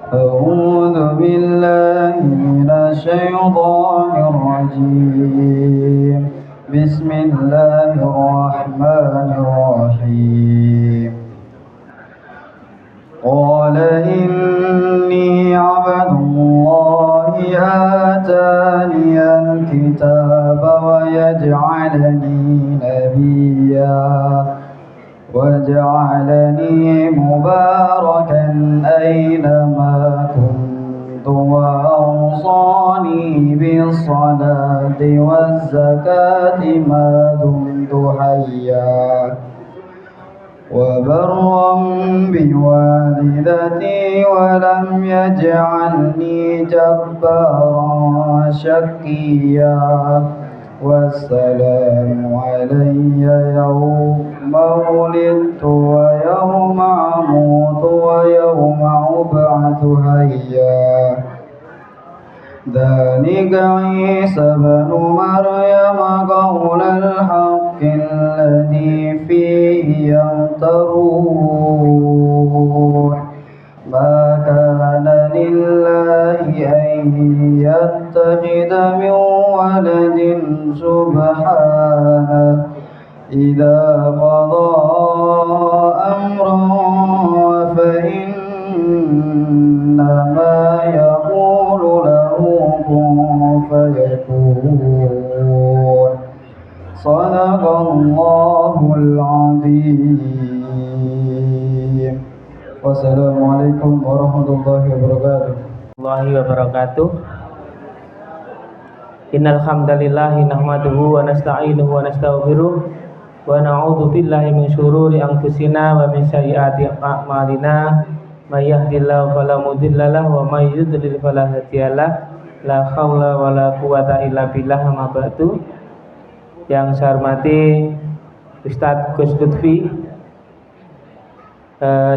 أعوذ بالله من الشيطان الرجيم. بسم الله الرحمن الرحيم. قال إني عبد الله آتاني الكتاب ويجعلني نبيا وجعلني مباركا أينما كنت وأوصاني بالصلاة والزكاة ما دمت حيا وبرا بوالدتي ولم يجعلني جبارا شقيا والسلام علي يوم ولدت ويوم أموت ويوم أبعث حيا ذلك عيسى بن مريم قول الحق الذي فيه يمترون ما كان لله أن يتخذ من ولد سبحانه إذا قضى أمرا فإنما يقول له كن فيكون صدق الله العظيم. Wassalamualaikum warahmatullahi wabarakatuh. Innal hamdalillah nahmaduhu wa nasta'inuhu wa nastaghfiruh wa na'udzu billahi min syururi anfusina wa min sayyiati a'malina may yahdihillahu fala mudilla lahu wa may yudlil fala hadiyalah la haula wa la quwata illa billah amma ba'du. Yang saya hormati Ustadz Gus Lutfi,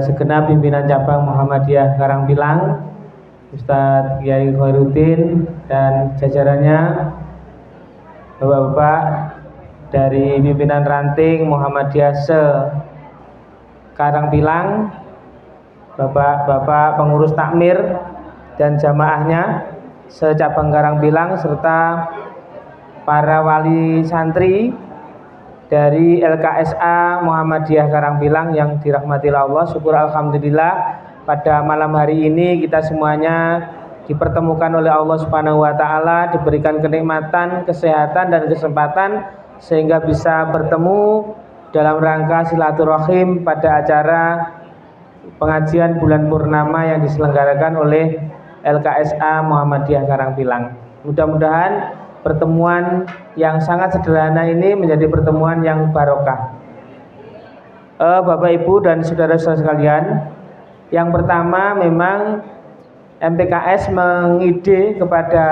segenap pimpinan cabang Muhammadiyah Karangpilang, Ustadz Kiai Khairuddin dan jajarannya, Bapak-bapak dari pimpinan ranting Muhammadiyah Karangpilang, Bapak-bapak pengurus takmir dan jamaahnya secabang Karangpilang, serta para wali santri dari LKSA Muhammadiyah Karangpilang yang dirahmati Allah. Syukur alhamdulillah pada malam hari ini kita semuanya dipertemukan oleh Allah Subhanahu wa taala, diberikan kenikmatan, kesehatan dan kesempatan sehingga bisa bertemu dalam rangka silaturahim pada acara pengajian bulan purnama yang diselenggarakan oleh LKSA Muhammadiyah Karangpilang. Mudah-mudahan pertemuan yang sangat sederhana ini menjadi pertemuan yang barokah. Bapak Ibu dan saudara-saudara sekalian, yang pertama memang MTKS mengide kepada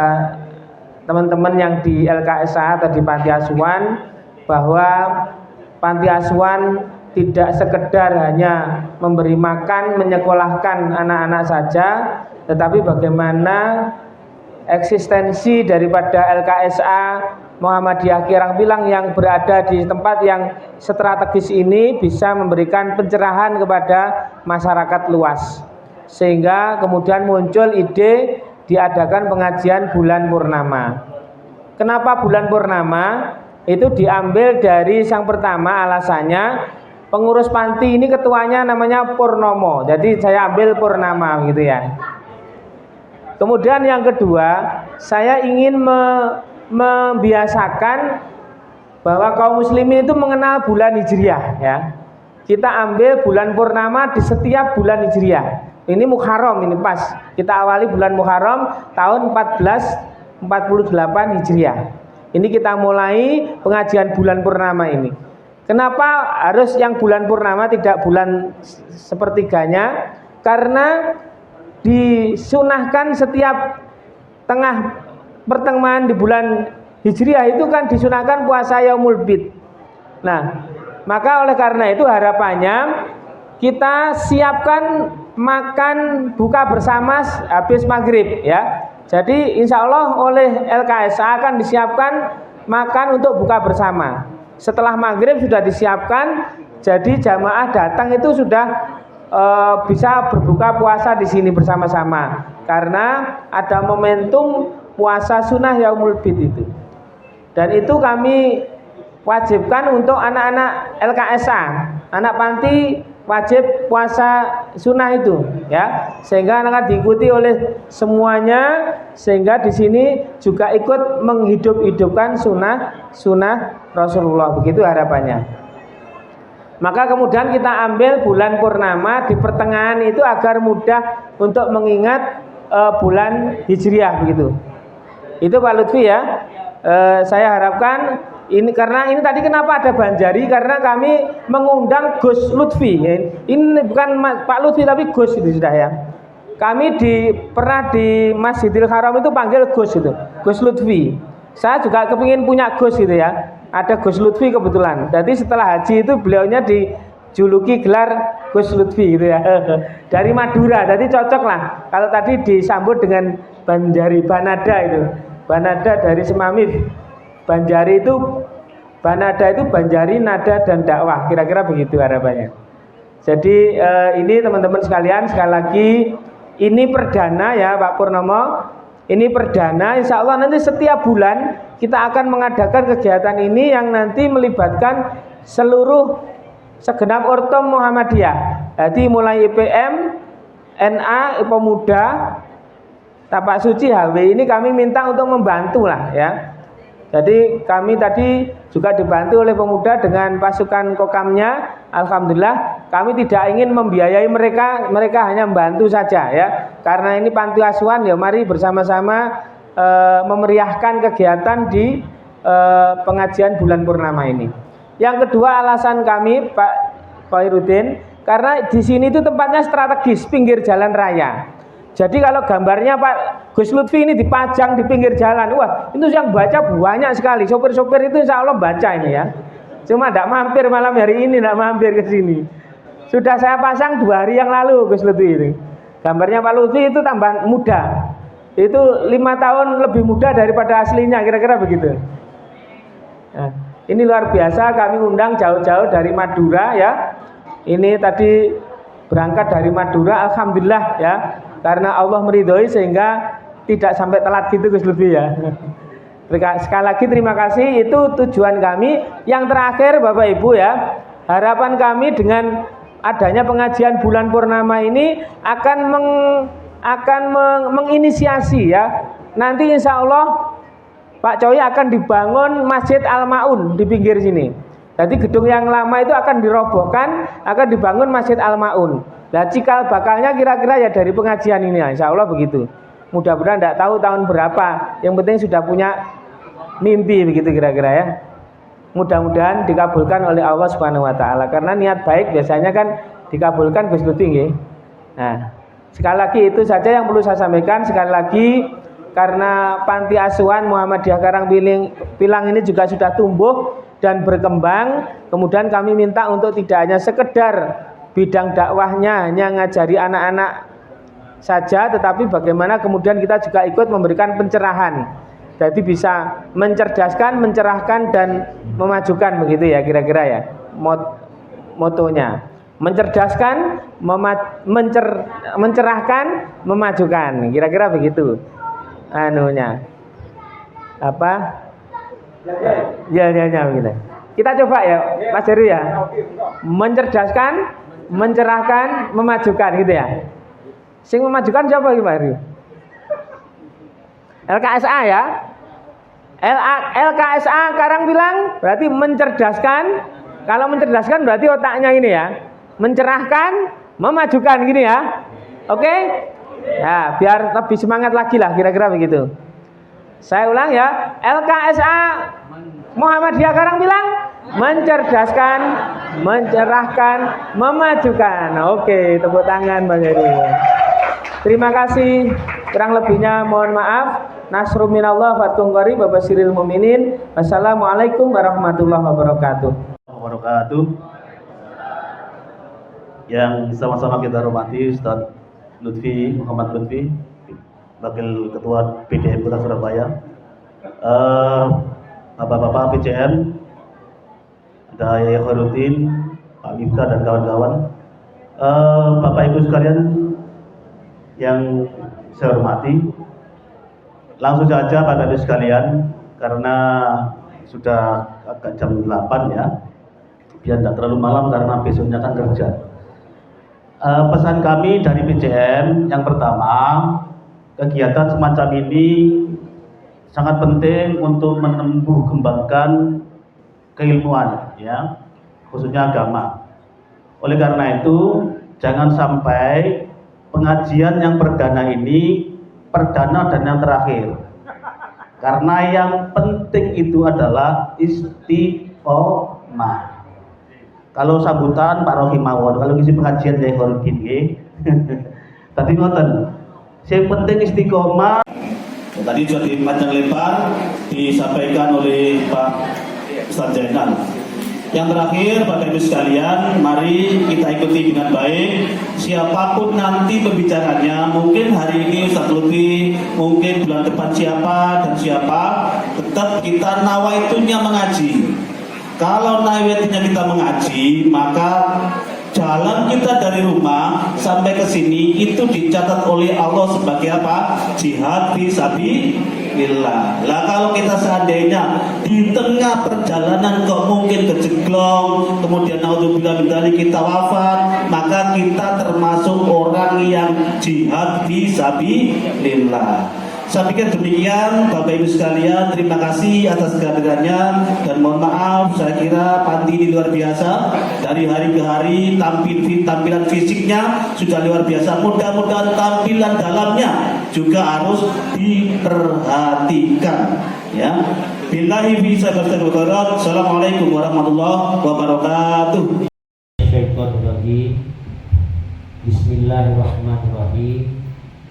teman-teman yang di LKSA atau di panti asuhan bahwa panti asuhan tidak sekedar hanya memberi makan, menyekolahkan anak-anak saja, tetapi bagaimana eksistensi daripada LKSA Muhammadiyah Karangpilang yang berada di tempat yang strategis ini bisa memberikan pencerahan kepada masyarakat luas, sehingga kemudian muncul ide diadakan pengajian bulan purnama. Kenapa bulan purnama? Itu diambil dari yang pertama, alasannya pengurus panti ini ketuanya namanya Purnomo, jadi saya ambil purnama gitu ya. Kemudian yang kedua, saya ingin membiasakan bahwa kaum muslimin itu mengenal bulan Hijriah ya. Kita ambil bulan purnama di setiap bulan Hijriah. Ini Muharram, ini pas. Kita awali bulan Muharram tahun 1448 Hijriah. Ini kita mulai pengajian bulan purnama ini. Kenapa harus yang bulan purnama tidak bulan sepertiganya? Karena disunahkan setiap pertengahan di bulan Hijriah itu kan disunahkan puasa Yaumul Bid. Nah, maka oleh karena itu harapannya kita siapkan makan buka bersama habis maghrib ya. Jadi insya Allah oleh LKSA akan disiapkan makan untuk buka bersama. Setelah maghrib sudah disiapkan, jadi jamaah datang itu sudah bisa berbuka puasa di sini bersama-sama karena ada momentum puasa sunnah Yaumul Bid itu. Dan itu kami wajibkan untuk anak-anak LKSA, anak panti wajib puasa sunnah itu, ya, sehingga akan diikuti oleh semuanya, sehingga di sini juga ikut menghidup-hidupkan sunnah Rasulullah, begitu harapannya. Maka kemudian kita ambil bulan purnama di pertengahan itu agar mudah untuk mengingat bulan Hijriah, begitu. Itu Pak Lutfi ya. Saya harapkan ini, karena ini tadi kenapa ada Banjari, karena kami mengundang Gus Lutfi. Ini bukan Pak Lutfi tapi Gus itu sudah ya. Kami pernah di Masjidil Haram itu panggil Gus itu, Gus Lutfi. Saya juga kepingin punya Gus gitu ya. Ada Gus Lutfi kebetulan. Jadi setelah haji itu beliaunya dijuluki gelar Gus Lutfi gitu ya. Dari Madura, jadi cocok lah. Kalau tadi disambut dengan Banjari, Banada itu. Banada dari Semamif. Banjari itu, Banada itu Banjari, nada dan dakwah, kira-kira begitu harapannya. Jadi ini teman-teman sekalian, sekali lagi ini perdana ya Pak Purnomo. Ini perdana, insya Allah nanti setiap bulan kita akan mengadakan kegiatan ini yang nanti melibatkan seluruh segenap Ortom Muhammadiyah. Jadi mulai IPM, NA, Pemuda, Tapak Suci, HW ini kami minta untuk membantu lah ya. Jadi kami tadi juga dibantu oleh pemuda dengan pasukan kokamnya. Alhamdulillah kami tidak ingin membiayai mereka, mereka hanya membantu saja ya. Karena ini panti asuhan ya, mari bersama-sama memeriahkan kegiatan di pengajian bulan purnama ini. Yang kedua alasan kami Pak Khairuddin, karena di sini itu tempatnya strategis, pinggir jalan raya. Jadi kalau gambarnya Pak Gus Lutfi ini dipajang di pinggir jalan, wah itu yang baca banyak sekali. Sopir-sopir itu insya Allah baca ini ya. Cuma tidak mampir malam hari ini, tidak mampir ke sini. Sudah saya pasang 2 hari yang lalu Gus Lutfi itu. Gambarnya Pak Lutfi itu tambah muda. Itu 5 tahun lebih muda daripada aslinya, kira-kira begitu. Nah, ini luar biasa, kami undang jauh-jauh dari Madura ya. Ini tadi berangkat dari Madura, alhamdulillah ya. Karena Allah meridhoi sehingga tidak sampai telat gitu Gus Lutfi ya. Sekali lagi terima kasih, itu tujuan kami. Yang terakhir Bapak Ibu ya, harapan kami dengan adanya pengajian bulan purnama ini akan menginisiasi ya. Nanti insya Allah Pak Coy akan dibangun Masjid Al-Maun di pinggir sini. Jadi gedung yang lama itu akan dirobohkan, akan dibangun Masjid Al-Maun. Nah cikal bakalnya kira-kira ya dari pengajian ini ya, insya Allah begitu. Mudah-mudahan tidak tahu tahun berapa, yang penting sudah punya mimpi begitu kira-kira ya. Mudah-mudahan dikabulkan oleh Allah Subhanahu Wa Taala, karena niat baik biasanya kan dikabulkan Gus Lutfi nggih. Nah sekali lagi itu saja yang perlu saya sampaikan. Sekali lagi karena panti asuhan Muhammadiyah Karangpilang ini juga sudah tumbuh dan berkembang, kemudian kami minta untuk tidak hanya sekedar bidang dakwahnya hanya ngajari anak-anak saja, tetapi bagaimana kemudian kita juga ikut memberikan pencerahan. Jadi bisa mencerdaskan, mencerahkan dan memajukan begitu ya kira-kira ya motonya. Mencerdaskan, mencerahkan, memajukan. Kira-kira begitu. Anunya. Apa? Ya begitu. Kita coba ya Mas Heru ya. Mencerdaskan, mencerahkan, memajukan gitu ya. Sing memajukan siapa iki Pak Heru? LKSA ya. LKSA Karangpilang berarti mencerdaskan. Kalau mencerdaskan berarti otaknya ini ya. Mencerahkan, memajukan gini ya. Oke? Ya, biar lebih semangat lagi lah kira-kira begitu. Saya ulang ya. LKSA Muhammadiyah Karangpilang mencerdaskan, mencerahkan, memajukan. Oke, tepuk tangan Bang Heru. Terima kasih. Kurang lebihnya mohon maaf. Nasrul minallah fathun qarib wa basyiril mu'minin. Wassalamualaikum warahmatullahi wabarakatuh. Yang sama-sama kita hormati Ustaz Lutfi Muhammad Lutfi, Wakil Ketua PDM Kota Surabaya, Bapak-bapak PCN, ada Yaya Khairuddin, Pak Miftah dan kawan-kawan, Bapak Ibu sekalian yang saya hormati, langsung saja Bapak Ibu sekalian, karena sudah agak jam 8 ya, biar tidak terlalu malam karena besoknya kan kerja. Pesan kami dari PCM yang pertama, kegiatan semacam ini sangat penting untuk menumbuh kembangkan keilmuan, ya, khususnya agama. Oleh karena itu, jangan sampai pengajian yang perdana ini perdana dan yang terakhir. Karena yang penting itu adalah istiqomah. Kalau sambutan Pak Rohimawon, kalau ngisi pengajian dari Holdin, tapi ngoten. Yang penting istiqomah. Tadi sudah panjang lebar disampaikan oleh Pak Ustaz Zainal. Yang terakhir, Bapak Ibu sekalian, mari kita ikuti dengan baik. Siapapun nanti pembicaranya, mungkin hari ini Ustaz Lutfi, mungkin bulan depan siapa dan siapa, tetap kita nawaitunya mengaji. Kalau nawaitunya kita mengaji, maka jalan kita dari rumah sampai ke sini itu dicatat oleh Allah sebagai apa? Jihad fisabilillah. Lah kalau kita seandainya di tengah perjalanan kok mungkin kejeglong, kemudian naudzubillah min dzalik kita wafat, maka kita termasuk orang yang jihad fisabilillah. Saya pikir demikian Bapak Ibu sekalian, terima kasih atas kehadirannya dan mohon maaf, saya kira panti ini luar biasa. Dari hari ke hari tampilan fisiknya sudah luar biasa, mudah-mudahan tampilan dalamnya juga harus diperhatikan, ya. Billahi fi sabaqat. Assalamualaikum warahmatullahi wabarakatuh. Bismillahirrahmanirrahim.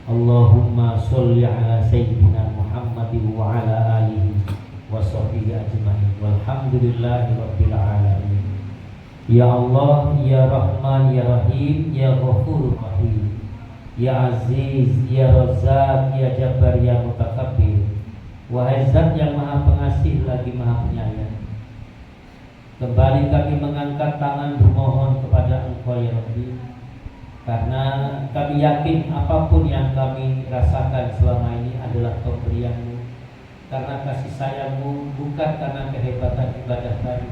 Allahumma sholli ala sayyidina Muhammadin wa ala alihi wa sahbihi ajma'in. Walhamdulillahi rabbil alamin. Ya Allah, ya Rahman, ya Rahim, ya Ghafur Rahim, ya Aziz, ya Razzaq, ya Jabbar, ya Mutakabbir. Wahai Zat yang Maha Pengasih lagi Maha Penyayang, kembali kami mengangkat tangan bermohon kepada Engkau ya Rabbi, karena kami yakin apapun yang kami rasakan selama ini adalah pemberian-Mu, karena kasih sayang-Mu, bukan karena kehebatan ibadah kami.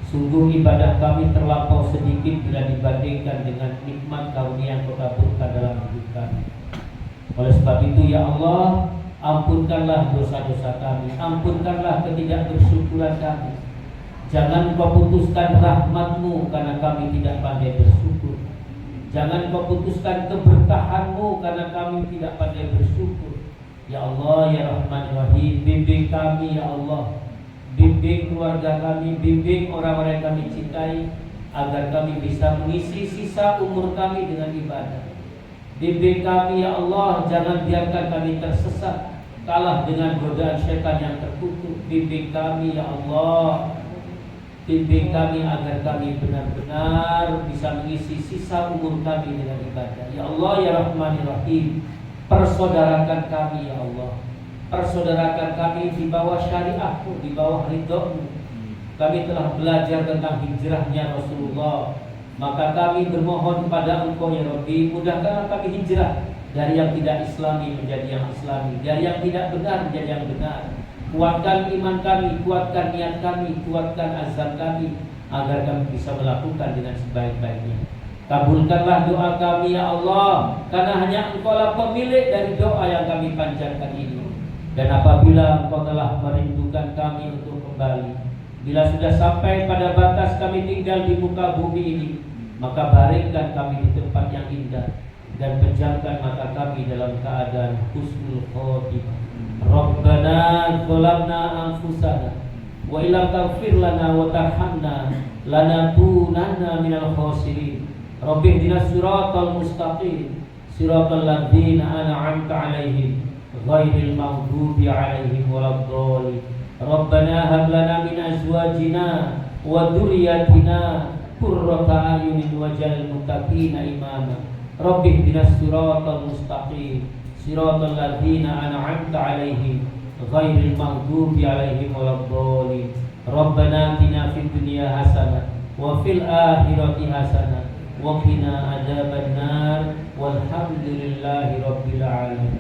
Sungguh ibadah kami terlampau sedikit bila dibandingkan dengan nikmat karunia yang Kau taburkan dalam hidup kami. Oleh sebab itu ya Allah, ampunkanlah dosa-dosa kami, ampunkanlah ketidakbersyukuran kami. Jangan Kau putuskan rahmat-Mu karena kami tidak pandai bersyukur. Jangan Kau putuskan keberkahan-Mu karena kami tidak pandai bersyukur. Ya Allah, ya Rahman, ya Rahim, bimbing kami ya Allah, bimbing keluarga kami, bimbing orang-orang yang kami cintai, agar kami bisa mengisi sisa umur kami dengan ibadah. Bimbing kami ya Allah, jangan biarkan kami tersesat, kalah dengan godaan syaitan yang terkutuk. Bimbing kami ya Allah, bimbing kami agar kami benar-benar bisa mengisi sisa umur kami dengan ibadah. Ya Allah, ya Rahman, ya Rahim, persaudarakan kami ya Allah, persaudarakan kami di bawah syariat-Mu, di bawah ridho-Mu. Kami telah belajar tentang hijrahnya Rasulullah, maka kami bermohon kepada Engkau ya Rabbi, mudahkanlah kami hijrah dari yang tidak islami menjadi yang islami, dari yang tidak benar menjadi yang benar. Kuatkan iman kami, kuatkan niat kami, kuatkan azam kami, agar kami bisa melakukan dengan sebaik-baiknya. Kabulkanlah doa kami ya Allah, karena hanya Engkau lah pemilik dari doa yang kami panjatkan ini. Dan apabila Engkau telah merindukan kami untuk kembali, bila sudah sampai pada batas kami tinggal di muka bumi ini, maka baringkan kami di tempat yang indah dan pejamkan mata kami dalam keadaan husnul khotimah. Rabbana dzalamna anfusana wa illam taghfir lana wa tarhamna lanakunanna minal khasirin. Rabbi ihdinas siratal mustaqim, siratal ladzina an'amta 'alaihim ghairil maghdubi 'alaihim waladdallin. Rabbana hab lana min azwajina wa dzurriyyatina qurrata a'yunin waj'alna muttaqina imama. Rabbi ihdinas siratal mustaqim, siratal ladzina an'amta 'alaihim ghairil maghdubi 'alaihim waladdallin. Rabbana atina fid dunya hasanah wa fil akhirati hasanah wa qina adzabannar walhamdulillahi rabbil alamin.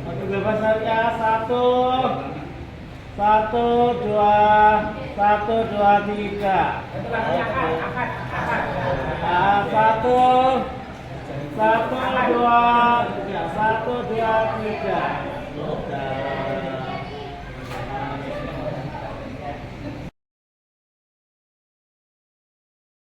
Kebebasannya satu dua tiga. Satu dua tiga.